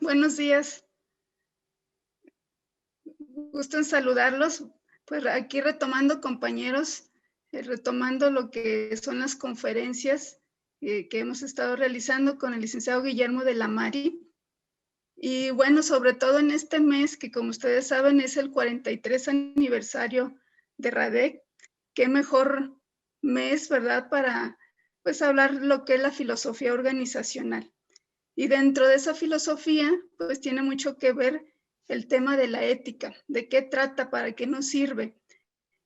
Buenos días, gusto en saludarlos. Pues aquí retomando, compañeros, retomando lo que son las conferencias que hemos estado realizando con el licenciado Guillermo de la Mari. Y bueno, sobre todo en este mes, que como ustedes saben es el 43 aniversario de RADEC, qué mejor mes, ¿verdad?, para pues hablar lo que es la filosofía organizacional. Y dentro de esa filosofía, pues tiene mucho que ver el tema de la ética, de qué trata, para qué nos sirve.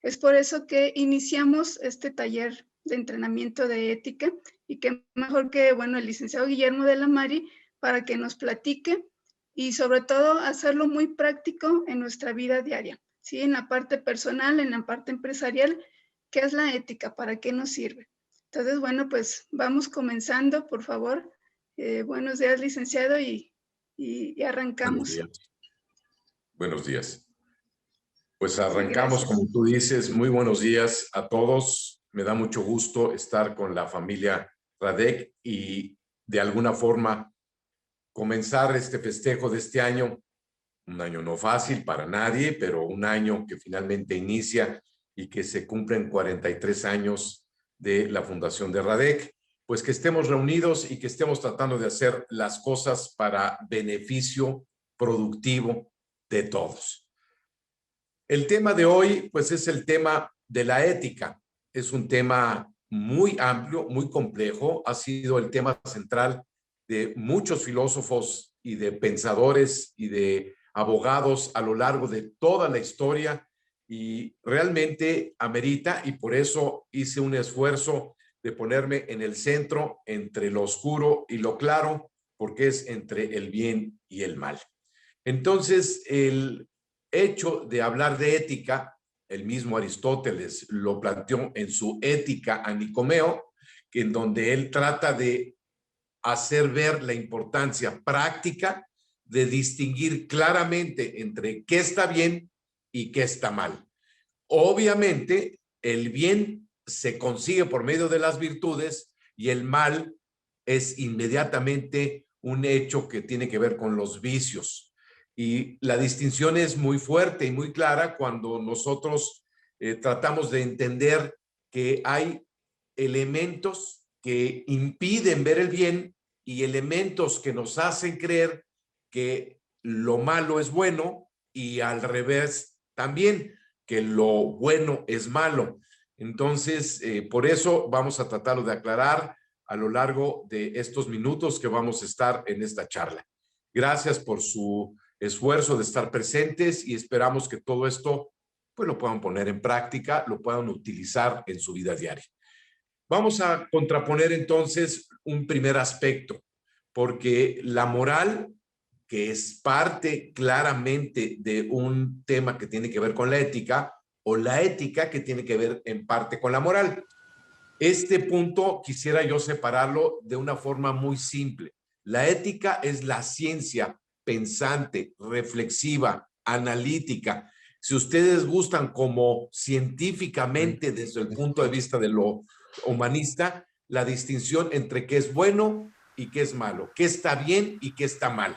Es por eso que iniciamos este taller de entrenamiento de ética y qué mejor que, bueno, el licenciado Guillermo de la Mari para que nos platique y sobre todo hacerlo muy práctico en nuestra vida diaria, ¿sí? En la parte personal, en la parte empresarial, ¿qué es la ética? ¿Para qué nos sirve? Entonces, bueno, pues vamos comenzando, por favor. Buenos días, licenciado, y Buenos arrancamos. días. Buenos días. Pues Sí, arrancamos, gracias. como tú dices. Muy buenos días a todos. Me da mucho gusto estar con la familia Radec y de alguna forma comenzar este festejo de este año. Un año no fácil para nadie, pero un año que finalmente inicia y que se cumplen 43 años de la fundación de Radec. Pues que estemos reunidos y que estemos tratando de hacer las cosas para beneficio productivo de todos. El tema de hoy, pues, es el tema de la ética. Es un tema muy amplio, muy complejo. Ha sido el tema central de muchos filósofos y de pensadores y de abogados a lo largo de toda la historia, y realmente amerita, y por eso hice un esfuerzo de ponerme en el centro entre lo oscuro y lo claro, porque es entre el bien y el mal. Entonces, el hecho de hablar de ética, el mismo Aristóteles lo planteó en su Ética a Nicomeo, que en donde él trata de hacer ver la importancia práctica de distinguir claramente entre qué está bien y qué está mal. Obviamente, el bien se consigue por medio de las virtudes y el mal es inmediatamente un hecho que tiene que ver con los vicios. Y la distinción es muy fuerte y muy clara cuando nosotros tratamos de entender que hay elementos que impiden ver el bien y elementos que nos hacen creer que lo malo es bueno, y al revés también, que lo bueno es malo. Entonces, por eso vamos a tratarlo de aclarar a lo largo de estos minutos que vamos a estar en esta charla. Gracias por su esfuerzo de estar presentes y esperamos que todo esto pues lo puedan poner en práctica, lo puedan utilizar en su vida diaria. Vamos a contraponer entonces un primer aspecto, porque la moral, que es parte claramente de un tema que tiene que ver con la ética, o la ética que tiene que ver en parte con la moral. Este punto quisiera yo separarlo de una forma muy simple. La ética es la ciencia pensante, reflexiva, analítica. Si ustedes gustan, como científicamente desde el punto de vista de lo humanista, la distinción entre qué es bueno y qué es malo, qué está bien y qué está mal.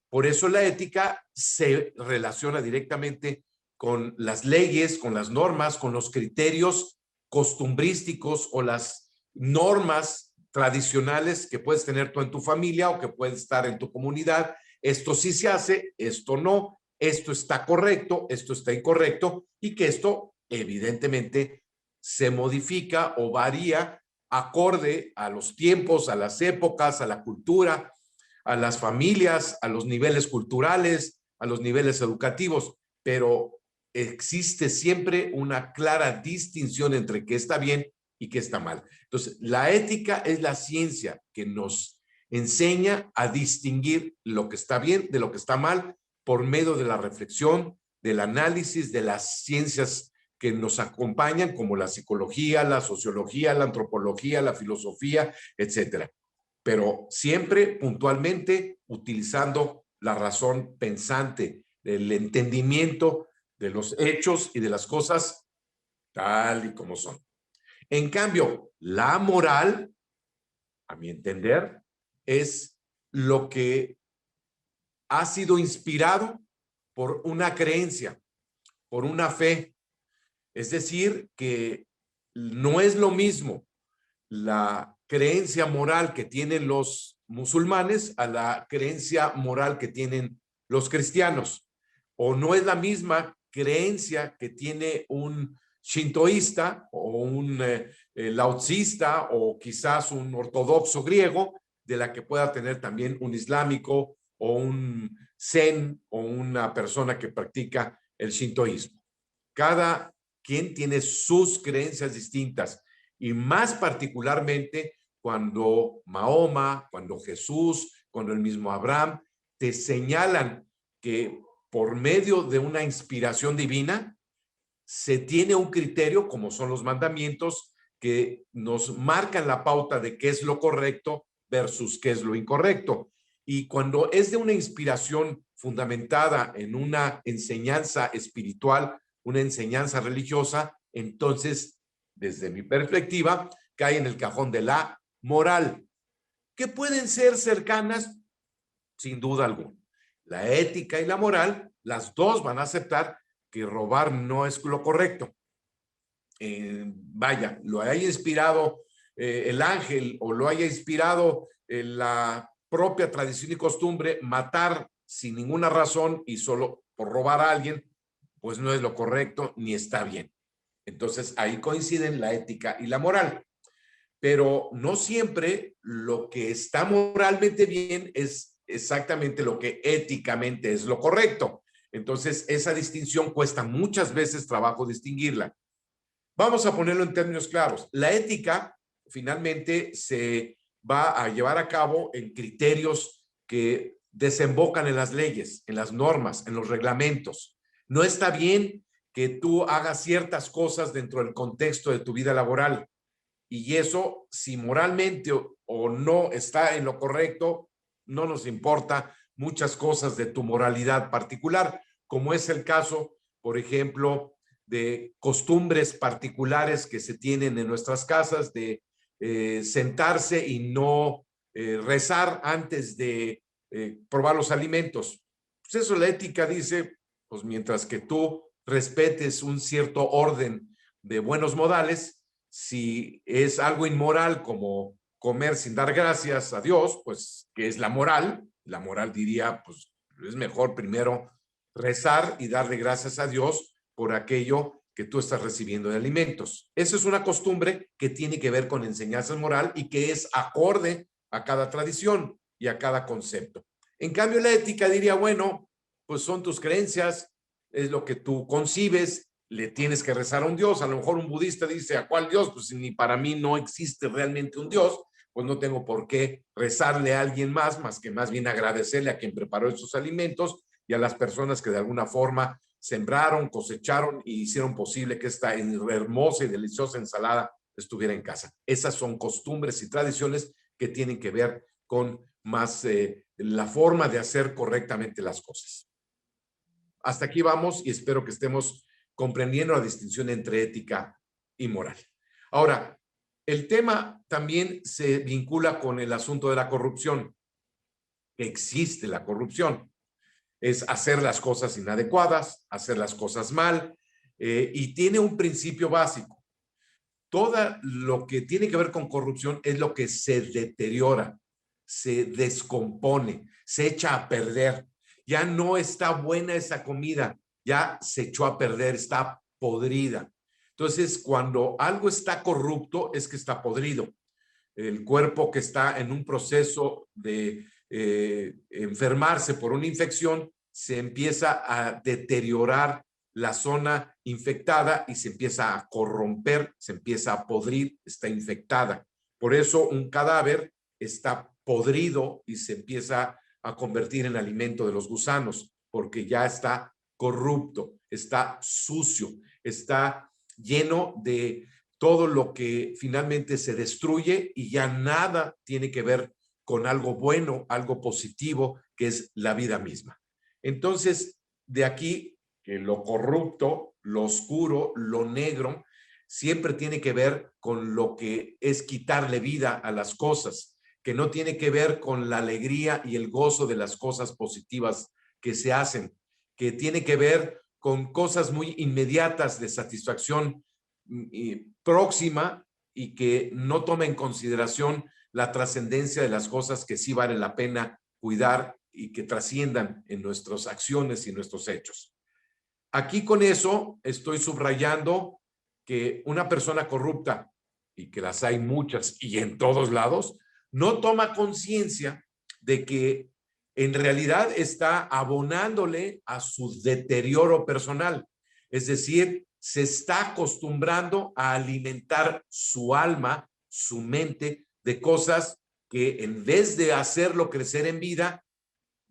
Por eso la ética se relaciona directamente con las leyes, con las normas, con los criterios costumbrísticos o las normas tradicionales que puedes tener tú en tu familia o que puedes estar en tu comunidad. Esto sí se hace, esto no, esto está correcto, esto está incorrecto, y que esto evidentemente se modifica o varía acorde a los tiempos, a las épocas, a la cultura, a las familias, a los niveles culturales, a los niveles educativos, pero existe siempre una clara distinción entre qué está bien y qué está mal. Entonces, la ética es la ciencia que nos enseña a distinguir lo que está bien de lo que está mal por medio de la reflexión, del análisis, de las ciencias que nos acompañan, como la psicología, la sociología, la antropología, la filosofía, etcétera, pero siempre puntualmente utilizando la razón pensante, el entendimiento de los hechos y de las cosas tal y como son. En cambio, la moral, a mi entender, es lo que ha sido inspirado por una creencia, por una fe. Es decir, que no es lo mismo la creencia moral que tienen los musulmanes a la creencia moral que tienen los cristianos. O no es la misma creencia que tiene un shintoísta o un laotsista o quizás un ortodoxo griego, de la que pueda tener también un islámico o un zen o una persona que practica el shintoísmo. Cada quien tiene sus creencias distintas y más particularmente cuando Mahoma, cuando Jesús, cuando el mismo Abraham te señalan que por medio de una inspiración divina se tiene un criterio, como son los mandamientos, que nos marcan la pauta de qué es lo correcto versus qué es lo incorrecto. Y cuando es de una inspiración fundamentada en una enseñanza espiritual, una enseñanza religiosa, entonces, desde mi perspectiva, cae en el cajón de la moral, que pueden ser cercanas, sin duda alguna. La ética y la moral, las dos van a aceptar que robar no es lo correcto. Vaya, lo haya inspirado el ángel o lo haya inspirado la propia tradición y costumbre, matar sin ninguna razón y solo por robar a alguien, pues no es lo correcto ni está bien. Entonces ahí coinciden la ética y la moral. Pero no siempre lo que está moralmente bien es exactamente lo que éticamente es lo correcto. Entonces esa distinción cuesta muchas veces trabajo distinguirla. Vamos a ponerlo en términos claros. La ética finalmente se va a llevar a cabo en criterios que desembocan en las leyes, en las normas, en los reglamentos. No está bien que tú hagas ciertas cosas dentro del contexto de tu vida laboral. Y eso, si moralmente o no está en lo correcto, no nos importa muchas cosas de tu moralidad particular, como es el caso, por ejemplo, de costumbres particulares que se tienen en nuestras casas, de sentarse y no rezar antes de probar los alimentos. Pues eso la ética dice, pues mientras que tú respetes un cierto orden de buenos modales, si es algo inmoral como comer sin dar gracias a Dios, pues que es la moral diría, pues es mejor primero rezar y darle gracias a Dios por aquello que tú estás recibiendo de alimentos. Esa es una costumbre que tiene que ver con enseñanza moral y que es acorde a cada tradición y a cada concepto. En cambio, la ética diría, bueno, pues son tus creencias, es lo que tú concibes, le tienes que rezar a un Dios. A lo mejor un budista dice, ¿a cuál Dios? Pues ni para mí no existe realmente un Dios, pues no tengo por qué rezarle a alguien más que más bien agradecerle a quien preparó estos alimentos y a las personas que de alguna forma sembraron, cosecharon y hicieron posible que esta hermosa y deliciosa ensalada estuviera en casa. Esas son costumbres y tradiciones que tienen que ver con más la forma de hacer correctamente las cosas. Hasta aquí vamos y espero que estemos comprendiendo la distinción entre ética y moral. Ahora, el tema también se vincula con el asunto de la corrupción. Existe la corrupción. Es hacer las cosas inadecuadas, hacer las cosas mal, y tiene un principio básico. Todo lo que tiene que ver con corrupción es lo que se deteriora, se descompone, se echa a perder. Ya no está buena esa comida, ya se echó a perder, está podrida. Entonces, cuando algo está corrupto, es que está podrido. El cuerpo que está en un proceso de enfermarse por una infección, se empieza a deteriorar la zona infectada y se empieza a corromper, se empieza a podrir, está infectada. Por eso un cadáver está podrido y se empieza a convertir en alimento de los gusanos, porque ya está corrupto, está sucio, está lleno de todo lo que finalmente se destruye y ya nada tiene que ver con algo bueno, algo positivo, que es la vida misma. Entonces, de aquí que lo corrupto, lo oscuro, lo negro, siempre tiene que ver con lo que es quitarle vida a las cosas, que no tiene que ver con la alegría y el gozo de las cosas positivas que se hacen, que tiene que ver con cosas muy inmediatas de satisfacción próxima y que no toma en consideración la trascendencia de las cosas que sí vale la pena cuidar y que trasciendan en nuestras acciones y nuestros hechos. Aquí con eso estoy subrayando que una persona corrupta, y que las hay muchas y en todos lados, no toma conciencia de que en realidad está abonándole a su deterioro personal. Es decir, se está acostumbrando a alimentar su alma, su mente, de cosas que en vez de hacerlo crecer en vida,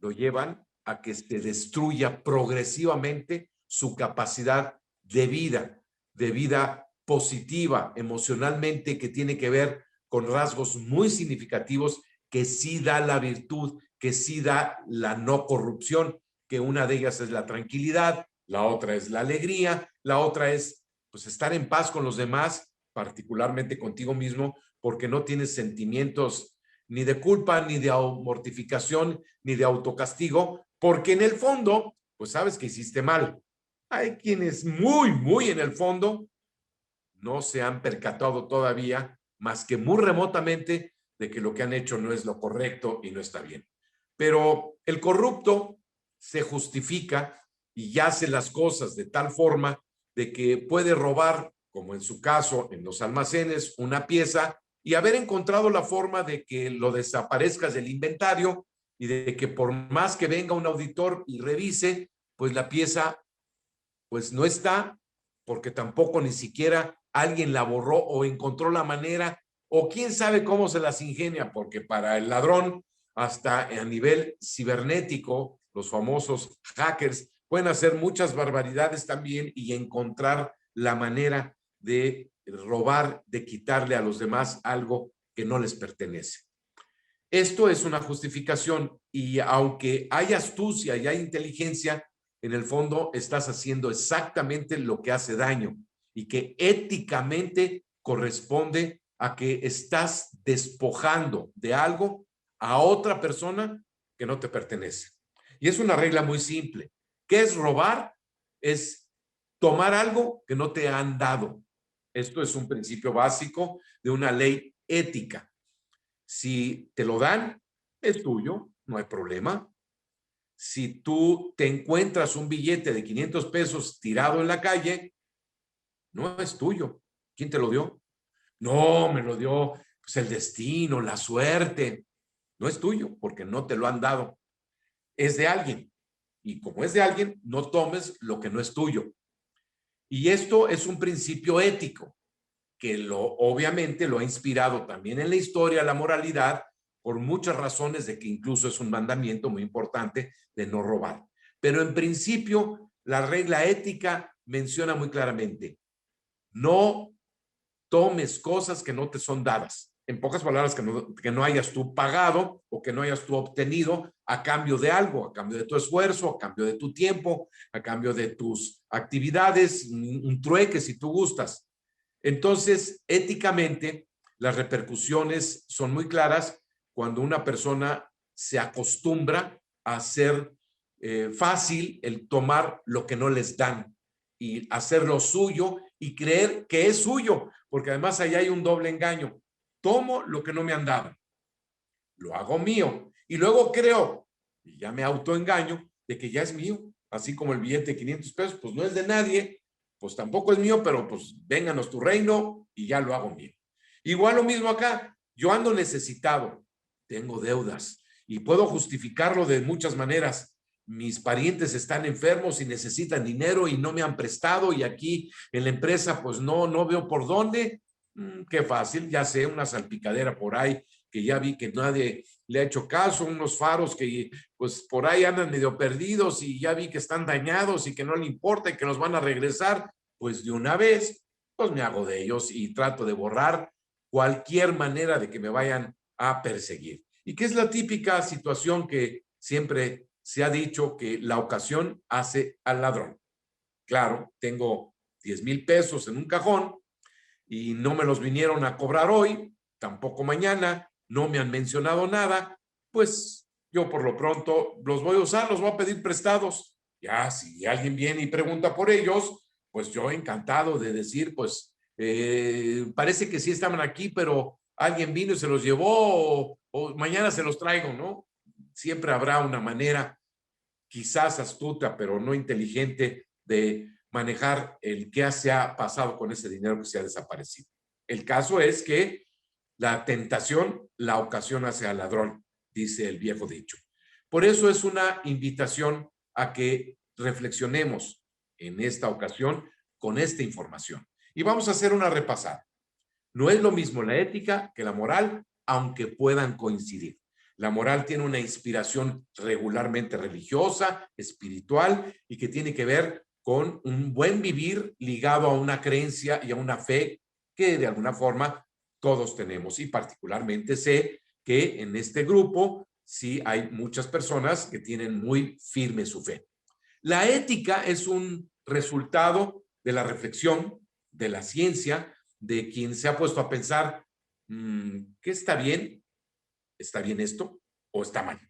lo llevan a que se destruya progresivamente su capacidad de vida positiva, emocionalmente, que tiene que ver con rasgos muy significativos que sí da la virtud, que sí da la no corrupción, que una de ellas es la tranquilidad, la otra es la alegría, la otra es pues estar en paz con los demás, particularmente contigo mismo, porque no tienes sentimientos ni de culpa, ni de mortificación, ni de autocastigo, porque en el fondo, pues sabes que hiciste mal. Hay quienes muy en el fondo no se han percatado todavía, más que muy remotamente, de que lo que han hecho no es lo correcto y no está bien. Pero el corrupto se justifica y hace las cosas de tal forma de que puede robar, como en su caso en los almacenes, una pieza y haber encontrado la forma de que lo desaparezcas del inventario y de que por más que venga un auditor y revise, pues la pieza pues no está, porque tampoco ni siquiera alguien la borró o encontró la manera, o quién sabe cómo se las ingenia, porque para el ladrón, hasta a nivel cibernético, los famosos hackers pueden hacer muchas barbaridades también y encontrar la manera de robar, de quitarle a los demás algo que no les pertenece. Esto es una justificación y aunque hay astucia y hay inteligencia, en el fondo estás haciendo exactamente lo que hace daño y que éticamente corresponde a que estás despojando de algo a otra persona que no te pertenece. Y es una regla muy simple. ¿Qué es robar? Es tomar algo que no te han dado. Esto es un principio básico de una ley ética. Si te lo dan, es tuyo, no hay problema. Si tú te encuentras un billete de 500 pesos tirado en la calle, no es tuyo. ¿Quién te lo dio? No, me lo dio pues, el destino, la suerte. No es tuyo porque no te lo han dado. Es de alguien. Y como es de alguien, no tomes lo que no es tuyo. Y esto es un principio ético que obviamente lo ha inspirado también en la historia, la moralidad, por muchas razones de que incluso es un mandamiento muy importante de no robar. Pero en principio, la regla ética menciona muy claramente, no tomes cosas que no te son dadas. En pocas palabras, que no hayas tú pagado o que no hayas tú obtenido a cambio de algo, a cambio de tu esfuerzo, a cambio de tu tiempo, a cambio de tus actividades, un trueque si tú gustas. Entonces, éticamente, las repercusiones son muy claras cuando una persona se acostumbra a hacer fácil el tomar lo que no les dan y hacerlo suyo y creer que es suyo, porque además allá hay un doble engaño. Tomo lo que no me han dado, lo hago mío y luego creo, y ya me autoengaño, de que ya es mío, así como el billete de 500 pesos, pues no es de nadie, pues tampoco es mío, pero pues vénganos tu reino y ya lo hago mío. Igual lo mismo acá, yo ando necesitado, tengo deudas y puedo justificarlo de muchas maneras. Mis parientes están enfermos y necesitan dinero y no me han prestado y aquí en la empresa pues no veo por dónde. Qué fácil, ya sé, una salpicadera por ahí que ya vi que nadie le ha hecho caso, unos faros que pues por ahí andan medio perdidos y ya vi que están dañados y que no le importa y que los van a regresar, pues de una vez, pues me hago de ellos y trato de borrar cualquier manera de que me vayan a perseguir. Y que es la típica situación que siempre se ha dicho que la ocasión hace al ladrón. Claro, tengo 10,000 pesos en un cajón y no me los vinieron a cobrar hoy, tampoco mañana, no me han mencionado nada, pues yo por lo pronto los voy a usar, los voy a pedir prestados. Ya, si alguien viene y pregunta por ellos, pues yo encantado de decir, pues parece que sí estaban aquí, pero alguien vino y se los llevó o mañana se los traigo, ¿no? Siempre habrá una manera, quizás astuta, pero no inteligente, de manejar el qué se ha pasado con ese dinero que se ha desaparecido. El caso es que la tentación la ocasiona hacia el ladrón, dice el viejo dicho. Por eso es una invitación a que reflexionemos en esta ocasión con esta información. Y vamos a hacer una repasada. No es lo mismo la ética que la moral, aunque puedan coincidir. La moral tiene una inspiración regularmente religiosa, espiritual y que tiene que ver con un buen vivir ligado a una creencia y a una fe que de alguna forma todos tenemos. Y particularmente sé que en este grupo sí hay muchas personas que tienen muy firme su fe. La ética es un resultado de la reflexión, de la ciencia, de quien se ha puesto a pensar, ¿qué está bien? ¿Está bien esto o está mal?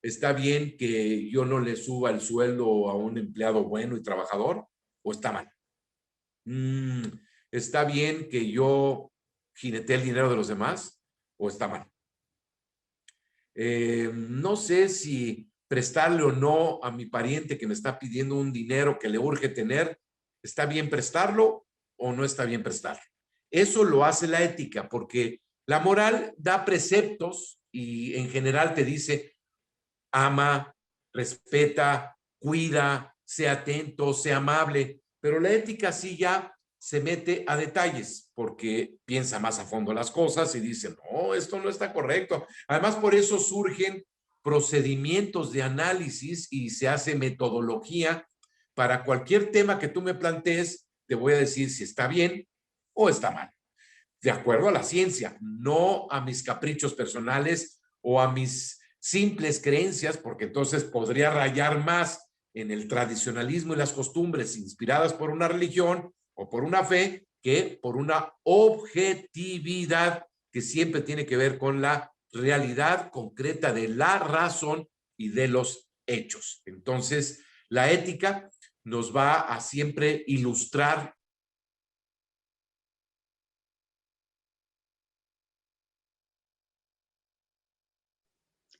¿Está bien que yo no le suba el sueldo a un empleado bueno y trabajador o está mal? ¿Está bien que yo jinete el dinero de los demás o está mal? No sé si prestarle o no a mi pariente que me está pidiendo un dinero que le urge tener, ¿está bien prestarlo o no está bien prestarlo? Eso lo hace la ética, porque la moral da preceptos y en general te dice, ama, respeta, cuida, sea atento, sea amable, pero la ética sí ya se mete a detalles porque piensa más a fondo las cosas y dice, no, esto no está correcto. Además, por eso surgen procedimientos de análisis y se hace metodología para cualquier tema que tú me plantees, te voy a decir si está bien o está mal. De acuerdo a la ciencia, no a mis caprichos personales o a mis simples creencias, porque entonces podría rayar más en el tradicionalismo y las costumbres inspiradas por una religión o por una fe que por una objetividad que siempre tiene que ver con la realidad concreta de la razón y de los hechos. Entonces, la ética nos va a siempre ilustrar.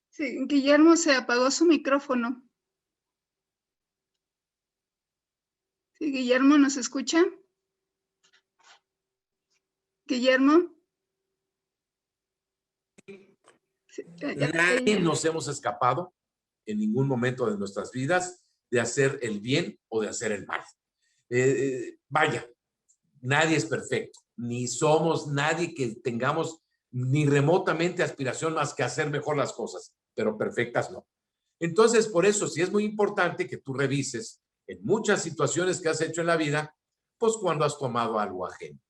Sí, Guillermo, se apagó su micrófono. Sí, Guillermo, ¿nos escucha? Guillermo. Sí, Nadie nos hemos escapado en ningún momento de nuestras vidas de hacer el bien o de hacer el mal. Vaya, nadie es perfecto, ni somos nadie que tengamos ni remotamente aspiración más que hacer mejor las cosas, pero perfectas no. Entonces, por eso sí es muy importante que tú revises en muchas situaciones que has hecho en la vida, pues cuando has tomado algo ajeno.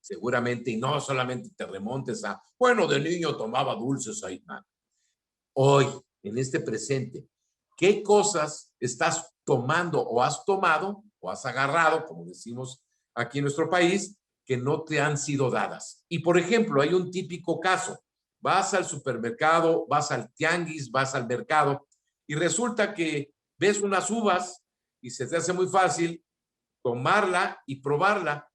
Seguramente, y no solamente te remontes a, bueno, de niño tomaba dulces ahí. Hoy, en este presente, ¿qué cosas estás tomando o has tomado o has agarrado, como decimos aquí en nuestro país, que no te han sido dadas? Y, por ejemplo, hay un típico caso. Vas al supermercado, vas al tianguis, vas al mercado y resulta que ves unas uvas y se te hace muy fácil tomarla y probarla.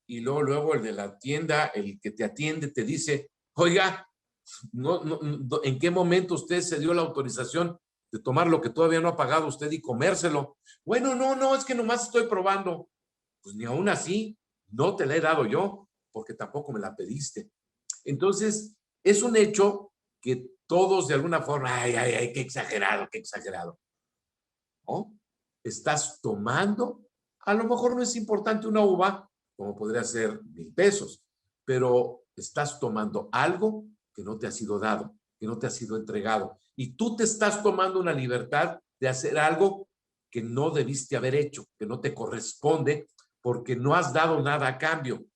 Y luego el de la tienda, el que te atiende, te dice, oiga, ¿en qué momento usted se dio la autorización de tomar lo que todavía no ha pagado usted y comérselo? Bueno, no, es que nomás estoy probando. Pues ni aún así, no te la he dado yo, porque tampoco me la pediste. Entonces, es un hecho que todos de alguna forma, ay, qué exagerado, qué exagerado. ¿No? Estás tomando, a lo mejor no es importante una uva, como podría ser 1,000 pesos, pero estás tomando algo que no te ha sido dado, que no te ha sido entregado. Y tú te estás tomando una libertad de hacer algo que no debiste haber hecho, que no te corresponde, porque no has dado nada a cambio.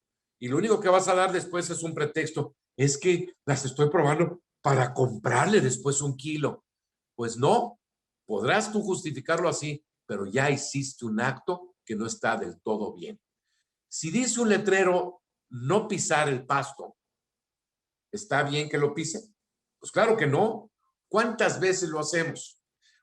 Y lo único que vas a dar después es un pretexto. Es que las estoy probando para comprarle después 1 kilo. Pues no, podrás tú justificarlo así, pero ya hiciste un acto que no está del todo bien. Si dice un letrero, no pisar el pasto, ¿Está bien que lo pise? Pues claro que no. ¿Cuántas veces lo hacemos?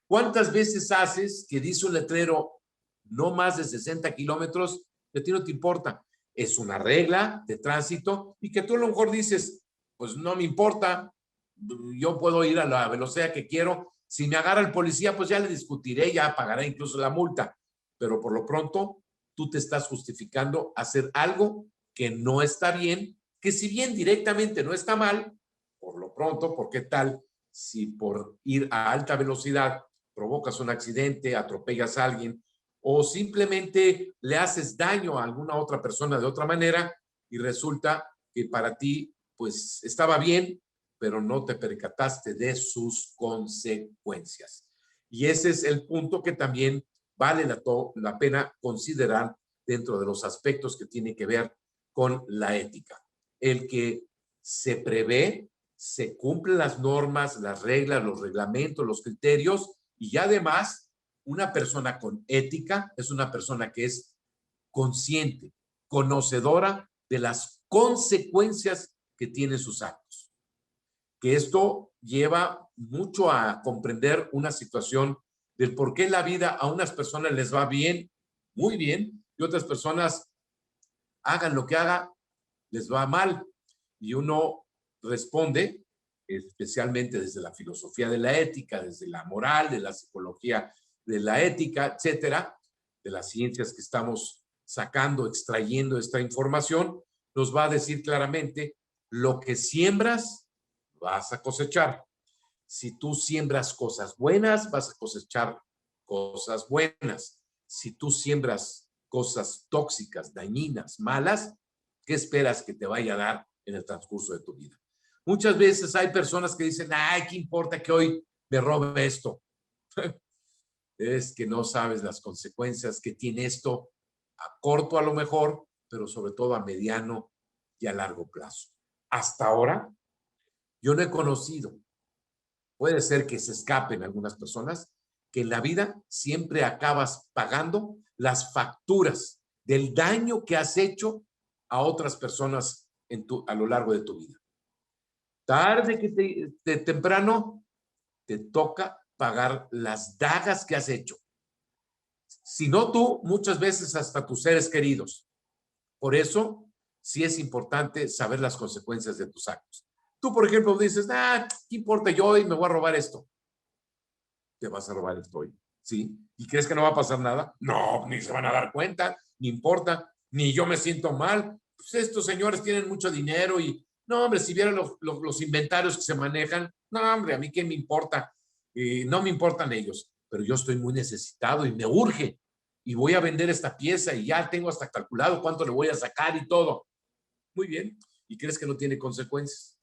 ¿Cuántas veces haces que dice un letrero no más de 60 kilómetros? Que a ti no te importa. Es una regla de tránsito y que tú a lo mejor dices, pues no me importa, yo puedo ir a la velocidad que quiero. Si me agarra el policía, pues ya le discutiré, ya pagaré incluso la multa. Pero por lo pronto, tú te estás justificando hacer algo que no está bien, que si bien directamente no está mal, por lo pronto, ¿por qué tal si por ir a alta velocidad provocas un accidente, atropellas a alguien o simplemente le haces daño a alguna otra persona de otra manera y resulta que para ti pues estaba bien, pero no te percataste de sus consecuencias? Y ese es el punto que también vale la pena considerar dentro de los aspectos que tienen que ver con la ética. El que se prevé, se cumplen las normas, las reglas, los reglamentos, los criterios, y además una persona con ética es una persona que es consciente, conocedora de las consecuencias que tienen sus actos. Que esto lleva mucho a comprender una situación del por qué la vida a unas personas les va bien, muy bien, y otras personas hagan lo que haga, les va mal. Y uno responde, especialmente desde la filosofía de la ética, desde la moral, de la psicología de la ética, etcétera, de las ciencias que estamos sacando, extrayendo esta información, nos va a decir claramente lo que siembras, vas a cosechar. Si tú siembras cosas buenas, vas a cosechar cosas buenas. Si tú siembras cosas tóxicas, dañinas, malas, ¿qué esperas que te vaya a dar en el transcurso de tu vida? Muchas veces hay personas que dicen, ay, ¿qué importa que hoy me robe esto? Es que no sabes las consecuencias que tiene esto a corto a lo mejor, pero sobre todo a mediano y a largo plazo. Hasta ahora, yo no he conocido, puede ser que se escapen algunas personas, que en la vida siempre acabas pagando las facturas del daño que has hecho a otras personas a lo largo de tu vida. Tarde que temprano te toca pagar las dagas que has hecho. Si no tú, muchas veces hasta tus seres queridos. Por eso, sí es importante saber las consecuencias de tus actos. Tú, por ejemplo, dices, ¿qué importa yo hoy me voy a robar esto? Te vas a robar esto hoy, ¿sí? ¿Y crees que no va a pasar nada? No, ni se van a dar cuenta, ni importa, ni yo me siento mal. Pues estos señores tienen mucho dinero y, no, hombre, si vieran los inventarios que se manejan, no, hombre, a mí qué me importa, no me importan ellos, pero yo estoy muy necesitado y me urge y voy a vender esta pieza y ya tengo hasta calculado cuánto le voy a sacar y todo. Muy bien. ¿Y crees que no tiene consecuencias?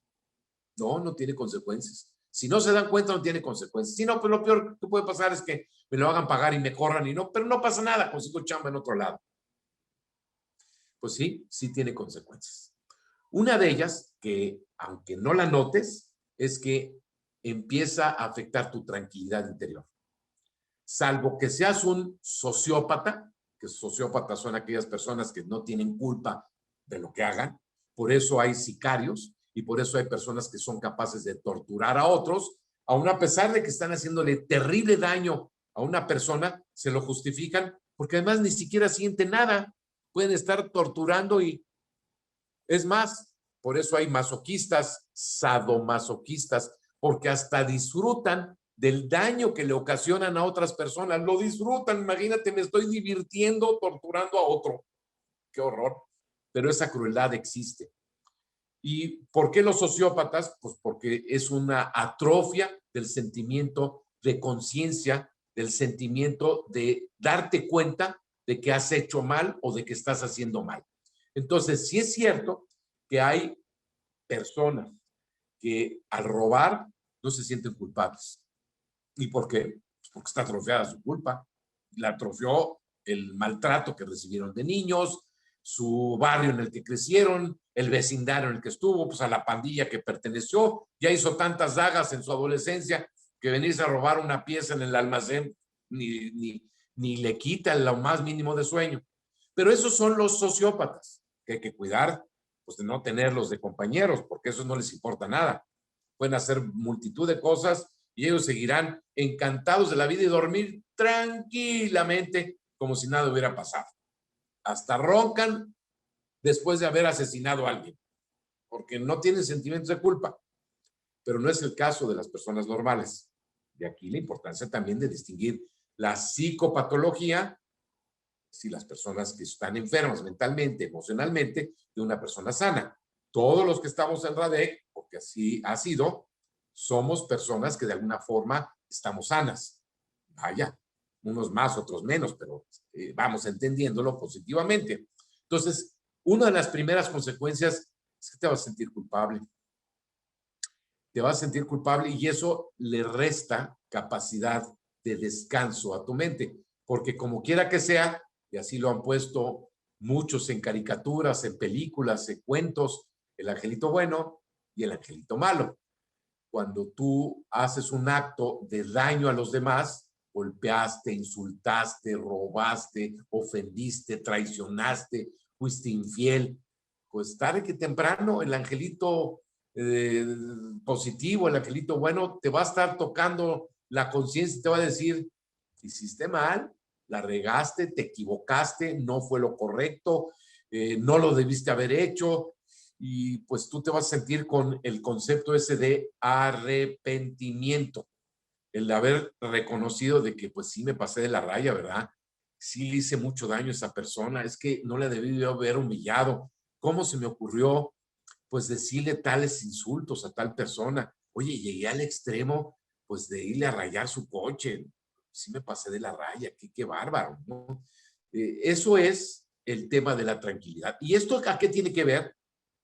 No, no tiene consecuencias. Si no se dan cuenta, no tiene consecuencias. Si no, pues lo peor que puede pasar es que me lo hagan pagar y me corran y no, pero no pasa nada, consigo chamba en otro lado. Pues sí, sí tiene consecuencias. Una de ellas, que aunque no la notes, es que empieza a afectar tu tranquilidad interior. Salvo que seas un sociópata, que sociópatas son aquellas personas que no tienen culpa de lo que hagan, por eso hay sicarios y por eso hay personas que son capaces de torturar a otros, aun a pesar de que están haciéndole terrible daño a una persona, se lo justifican porque además ni siquiera sienten nada, pueden estar torturando y es más, por eso hay masoquistas, sadomasoquistas, porque hasta disfrutan del daño que le ocasionan a otras personas. Lo disfrutan, imagínate, me estoy divirtiendo torturando a otro. Qué horror. Pero esa crueldad existe. ¿Y por qué los sociópatas? Pues porque es una atrofia del sentimiento de conciencia, del sentimiento de darte cuenta de que has hecho mal o de que estás haciendo mal. Entonces, sí es cierto que hay personas que al robar no se sienten culpables. ¿Y por qué? Pues porque está atrofiada su culpa. La atrofió el maltrato que recibieron de niños, su barrio en el que crecieron, el vecindario en el que estuvo, pues a la pandilla que perteneció. Ya hizo tantas dagas en su adolescencia que venirse a robar una pieza en el almacén ni le quita lo más mínimo de sueño. Pero esos son los sociópatas que hay que cuidar, pues de no tenerlos de compañeros, porque eso no les importa nada. Pueden hacer multitud de cosas y ellos seguirán encantados de la vida y dormir tranquilamente como si nada hubiera pasado. Hasta roncan después de haber asesinado a alguien, porque no tienen sentimientos de culpa. Pero no es el caso de las personas normales. De aquí la importancia también de distinguir la psicopatología, si las personas que están enfermas mentalmente, emocionalmente, de una persona sana. Todos los que estamos en RADEC, porque así ha sido, somos personas que de alguna forma estamos sanas. Vaya, unos más, otros menos, pero vamos entendiéndolo positivamente. Entonces, una de las primeras consecuencias es que te vas a sentir culpable. Te vas a sentir culpable y eso le resta capacidad de descanso a tu mente, porque como quiera que sea, y así lo han puesto muchos en caricaturas, en películas, en cuentos, el angelito bueno y el angelito malo. Cuando tú haces un acto de daño a los demás, golpeaste, insultaste, robaste, ofendiste, traicionaste, fuiste infiel, pues tarde que temprano el angelito positivo, el angelito bueno, te va a estar tocando la conciencia y te va a decir, hiciste mal, la regaste, te equivocaste, no fue lo correcto, no lo debiste haber hecho, y pues tú te vas a sentir con el concepto ese de arrepentimiento, el de haber reconocido de que pues sí me pasé de la raya, ¿verdad? Sí le hice mucho daño a esa persona, es que no le debí haber humillado, ¿cómo se me ocurrió pues decirle tales insultos a tal persona? Oye, llegué al extremo pues de irle a rayar su coche, sí me pasé de la raya, qué bárbaro, ¿no? Eso es el tema de la tranquilidad. ¿Y esto a qué tiene que ver?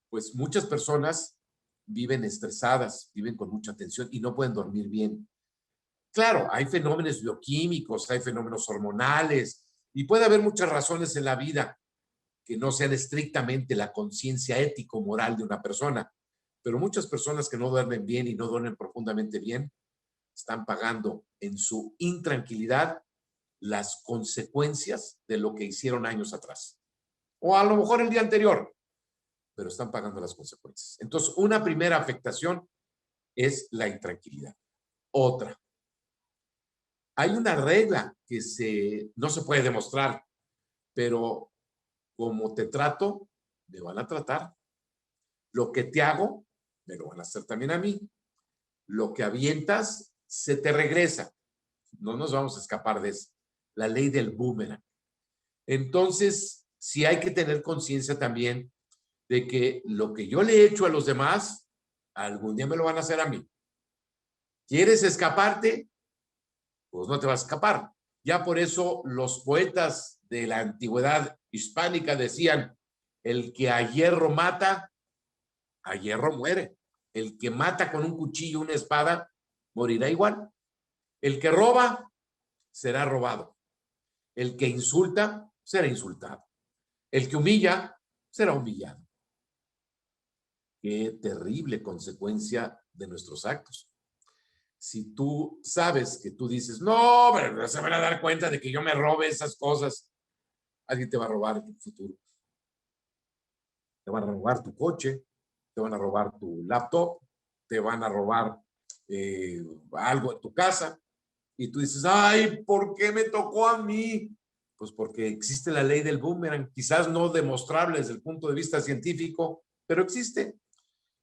Pues muchas personas viven estresadas, viven con mucha tensión y no pueden dormir bien. Claro, hay fenómenos bioquímicos, hay fenómenos hormonales y puede haber muchas razones en la vida que no sean estrictamente la conciencia ético-moral de una persona, pero muchas personas que no duermen bien y no duermen profundamente bien están pagando en su intranquilidad las consecuencias de lo que hicieron años atrás o a lo mejor el día anterior, pero están pagando las consecuencias. Entonces, una primera afectación es la intranquilidad. Otra, hay una regla que no se puede demostrar, pero como te trato, me van a tratar. Lo que te hago, me lo van a hacer también a mí. Lo que avientas, se te regresa. No nos vamos a escapar de eso. La ley del boomerang. Entonces, sí hay que tener conciencia también de que lo que yo le he hecho a los demás, algún día me lo van a hacer a mí. ¿Quieres escaparte? Pues no te vas a escapar. Ya por eso los poetas de la antigüedad hispánica decían, el que a hierro mata, a hierro muere. El que mata con un cuchillo, una espada, morirá igual. El que roba, será robado. El que insulta, será insultado. El que humilla, será humillado. Qué terrible consecuencia de nuestros actos. Si tú sabes que tú dices, no, pero no se van a dar cuenta de que yo me robe esas cosas, alguien te va a robar en tu futuro. Te van a robar tu coche, te van a robar tu laptop, te van a robar algo en tu casa y tú dices, ay, ¿por qué me tocó a mí? Pues porque existe la ley del boomerang, quizás no demostrable desde el punto de vista científico, pero existe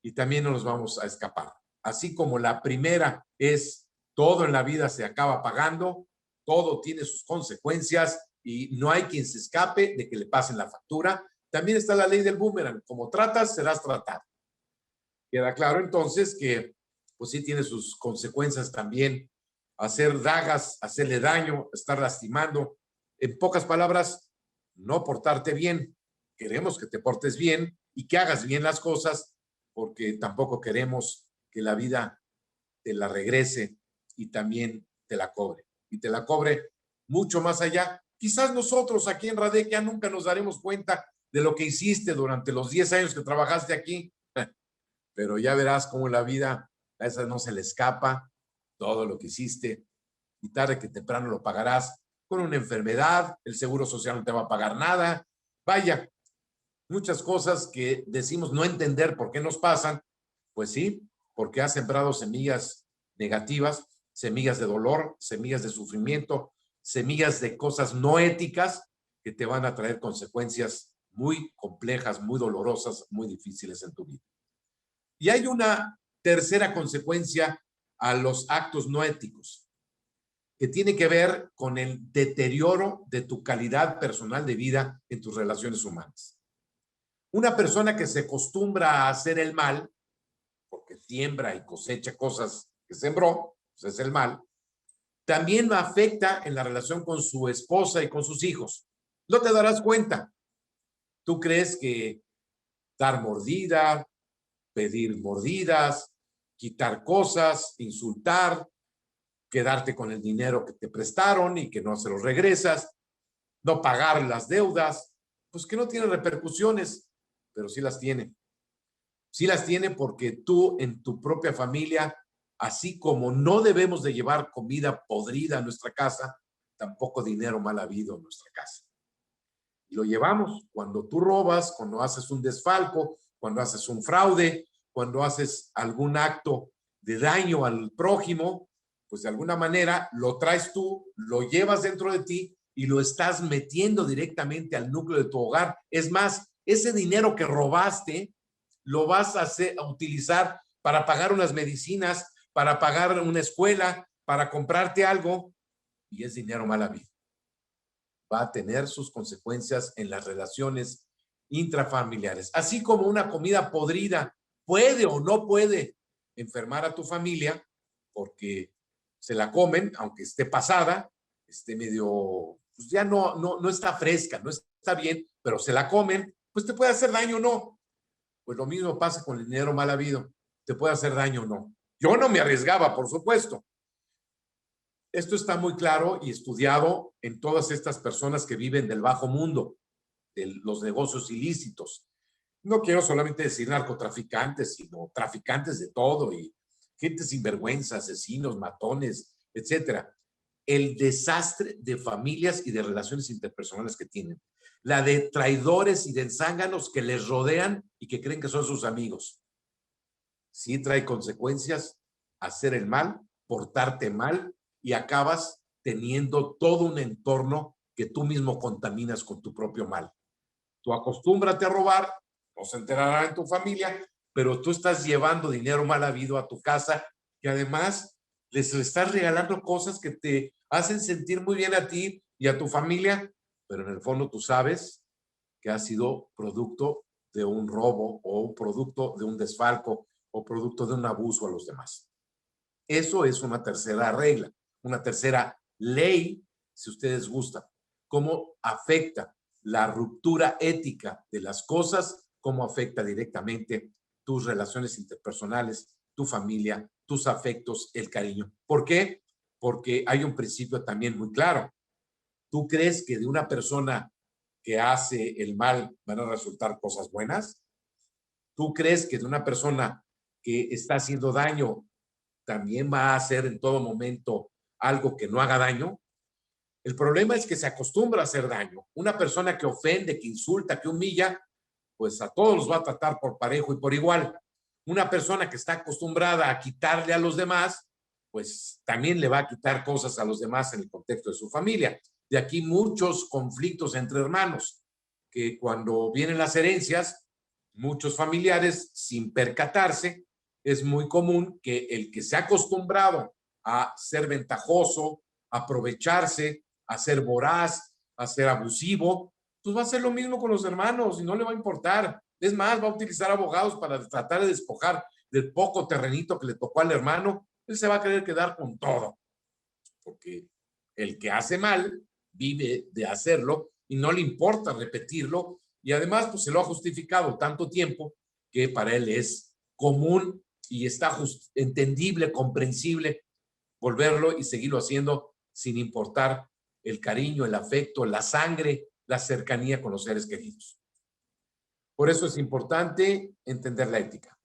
y también no nos vamos a escapar. Así como la primera es todo en la vida se acaba pagando, todo tiene sus consecuencias y no hay quien se escape de que le pasen la factura. También está la ley del boomerang, como tratas, serás tratado. Queda claro entonces que pues sí tiene sus consecuencias también, hacer dagas, hacerle daño, estar lastimando. En pocas palabras, no portarte bien. Queremos que te portes bien y que hagas bien las cosas, porque tampoco queremos que la vida te la regrese y también te la cobre. Y te la cobre mucho más allá. Quizás nosotros aquí en RADEC ya nunca nos daremos cuenta de lo que hiciste durante los 10 años que trabajaste aquí, pero ya verás cómo la vida a esa no se le escapa todo lo que hiciste y tarde que temprano lo pagarás con una enfermedad, el seguro social no te va a pagar nada. Vaya, Muchas cosas que decimos no entender por qué nos pasan, pues sí, porque ha sembrado semillas negativas, semillas de dolor, semillas de sufrimiento, semillas de cosas no éticas que te van a traer consecuencias muy complejas, muy dolorosas, muy difíciles en tu vida. Y hay una tercera consecuencia a los actos no éticos, que tiene que ver con el deterioro de tu calidad personal de vida en tus relaciones humanas. Una persona que se acostumbra a hacer el mal, porque siembra y cosecha cosas que sembró, pues es el mal, también afecta en la relación con su esposa y con sus hijos. No te darás cuenta. Tú crees que dar mordida, pedir mordidas, quitar cosas, insultar, quedarte con el dinero que te prestaron y que no se lo regresas, no pagar las deudas, pues que no tiene repercusiones, pero sí las tiene. Sí las tiene porque tú en tu propia familia, así como no debemos de llevar comida podrida a nuestra casa, tampoco dinero mal habido en nuestra casa. Y lo llevamos cuando tú robas, cuando haces un desfalco, cuando haces un fraude, cuando haces algún acto de daño al prójimo, pues de alguna manera lo traes tú, lo llevas dentro de ti y lo estás metiendo directamente al núcleo de tu hogar. Es más, ese dinero que robaste lo vas a utilizar para pagar unas medicinas, para pagar una escuela, para comprarte algo, y es dinero mal habido. Va a tener sus consecuencias en las relaciones intrafamiliares. Así como una comida podrida puede o no puede enfermar a tu familia porque se la comen, aunque esté pasada, esté medio, pues ya no está fresca, no está bien, pero se la comen, pues te puede hacer daño o no. Pues lo mismo pasa con el dinero mal habido, te puede hacer daño o no. Yo no me arriesgaba, por supuesto. Esto está muy claro y estudiado en todas estas personas que viven del bajo mundo, de los negocios ilícitos. No quiero solamente decir narcotraficantes, sino traficantes de todo y gente sinvergüenza, asesinos, matones, etcétera. El desastre de familias y de relaciones interpersonales que tienen. La de traidores y de zánganos que les rodean y que creen que son sus amigos. Sí trae consecuencias hacer el mal, portarte mal y acabas teniendo todo un entorno que tú mismo contaminas con tu propio mal. Tú acostúmbrate a robar, no se enterará en tu familia, pero tú estás llevando dinero mal habido a tu casa y además les estás regalando cosas que te hacen sentir muy bien a ti y a tu familia, pero en el fondo tú sabes que ha sido producto de un robo o un producto de un desfalco o producto de un abuso a los demás. Eso es una tercera regla, una tercera ley, si ustedes gustan. Cómo afecta la ruptura ética de las cosas, cómo afecta directamente tus relaciones interpersonales, tu familia, tus afectos, el cariño. ¿Por qué? Porque hay un principio también muy claro. ¿Tú crees que de una persona que hace el mal van a resultar cosas buenas? ¿Tú crees que de una persona que está haciendo daño también va a hacer en todo momento algo que no haga daño? El problema es que se acostumbra a hacer daño. Una persona que ofende, que insulta, que humilla, pues a todos los va a tratar por parejo y por igual. Una persona que está acostumbrada a quitarle a los demás, pues también le va a quitar cosas a los demás en el contexto de su familia. De aquí muchos conflictos entre hermanos, que cuando vienen las herencias, muchos familiares, sin percatarse, es muy común que el que se ha acostumbrado a ser ventajoso, a aprovecharse, a ser voraz, a ser abusivo, pues va a hacer lo mismo con los hermanos y no le va a importar. Es más, va a utilizar abogados para tratar de despojar del poco terrenito que le tocó al hermano. Él se va a querer quedar con todo, porque el que hace mal vive de hacerlo y no le importa repetirlo y además pues se lo ha justificado tanto tiempo que para él es común y está entendible, comprensible volverlo y seguirlo haciendo sin importar el cariño, el afecto, la sangre, la cercanía con los seres queridos. Por eso es importante entender la ética.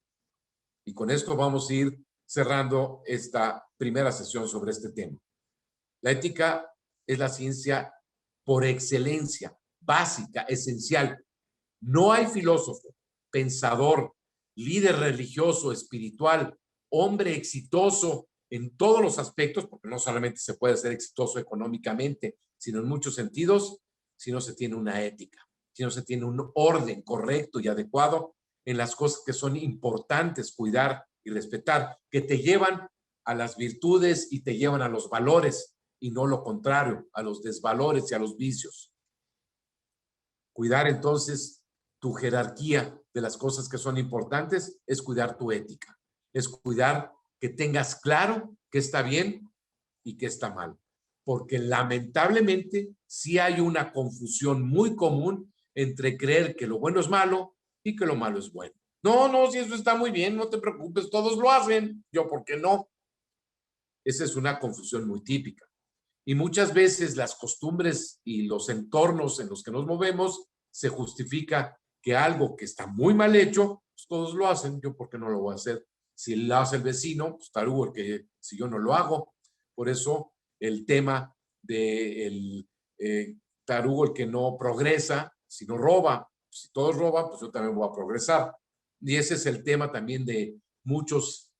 Y con esto vamos a ir cerrando esta primera sesión sobre este tema. La ética es la ciencia por excelencia, básica, esencial, No hay filósofo, pensador, líder religioso, espiritual, hombre exitoso en todos los aspectos, porque no solamente se puede ser exitoso económicamente, sino en muchos sentidos, si no se tiene una ética, si no se tiene un orden correcto y adecuado en las cosas que son importantes cuidar y respetar, que te llevan a las virtudes y te llevan a los valores, y no lo contrario, a los desvalores y a los vicios. Cuidar entonces tu jerarquía de las cosas que son importantes es cuidar tu ética, es cuidar que tengas claro qué está bien y qué está mal. Porque lamentablemente sí hay una confusión muy común entre creer que lo bueno es malo y que lo malo es bueno. No, no, si eso está muy bien, no te preocupes, todos lo hacen, yo, ¿por qué no? Esa es una confusión muy típica. Y muchas veces las costumbres y los entornos en los que nos movemos se justifica que algo que está muy mal hecho, pues todos lo hacen, yo ¿por qué no lo voy a hacer? Si lo hace el vecino, pues tarugo, que si yo no lo hago. Por eso el tema del tarugo, el que no progresa, si no roba, si todos roban, pues yo también voy a progresar. Y ese es el tema también de muchos